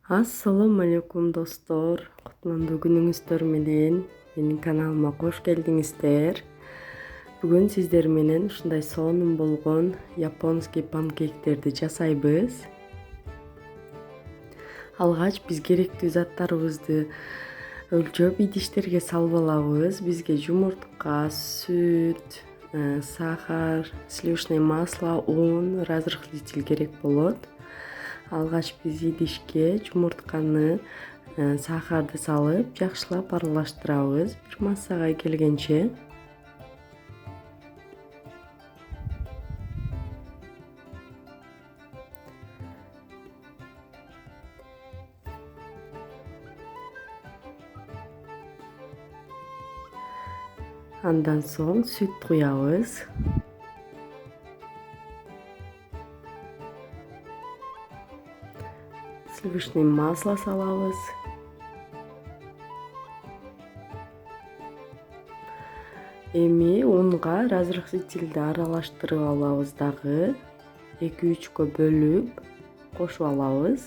Assalamu alaikum dostlar. Kutmandu günüңүздөр менен менин каналыма кош келдиңиздер. Бүгүн сиздер менен ушундай сонун болгон японский панкейктерди жасайбыз. Алгач биз керектүү заттарыбызды өлчөп идиштерге салып алабыз. Бизге жумуртка, сүт, сахар, сливочное масло, un, разрыхлитель керек болот. Алгач биз идишке жумуртканы, сахарды салып, жакшылап аралаштырабыз бир массага келгенче. Андан соң сүт куябыз. Сливочное масло салабыз. Эми унга разрыхлительди аралаштырып алабыз дагы. 2-3кө бөлүп кошуп алабыз.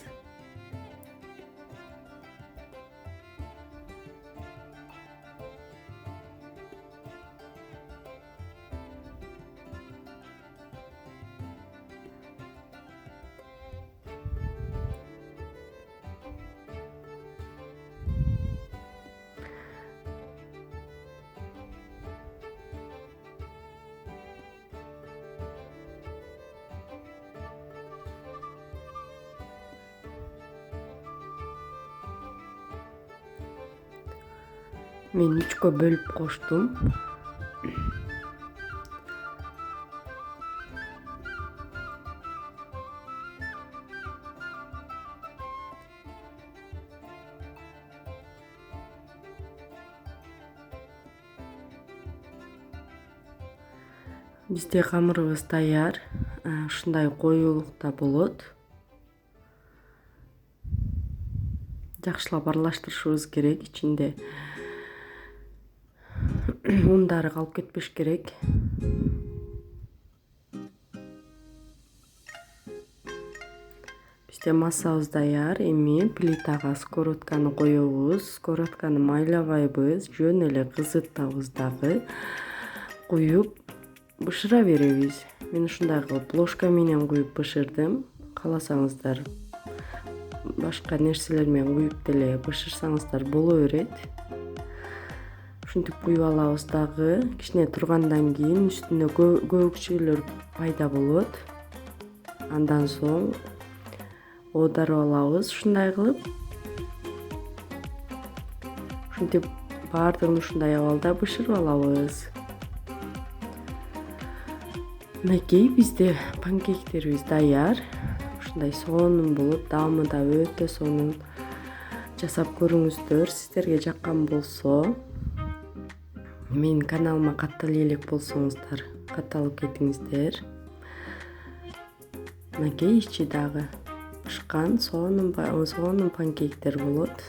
Мен 3кө бөлүп коштум. Бизде камырыбыз даяр. Ушундай коюлукта болот. Жакшылап аралаштырышыбыз керек. Ичинде ундары калып кетпеш керек. Бизде массабыз даяр. Эми плитага сковородканы коебуз. Сковородканы майлабайбыз, жөн эле кызытабыз дагы. Куюп бышыра беребиз. Мен ушундай кылып ложка менен куюп бышырдым. Кааласаңыздар башка нерселер менен куюп деле бышырсаңыздар боло берет. Ушинтип куюп алабыз дагы. Кичине тургандан кийин үстүнө көбүкчүлөр пайда болот. Андан соң оодарып алабыз ушундай кылып. Ушинтип баардыгын ушундай абалда бышырып алабыз. Мынакей бизде панкейктерибиз даяр. Ушундай сонун болот. Даамы да өтө сонун. Жасап көрүңүздөр. Сиздерге жаккан болсо, менин каналыма каттала элек болсоңуздар, катталып кетиңиздер. Мынакей ичи дагы пышкан сонун панкейктер болот.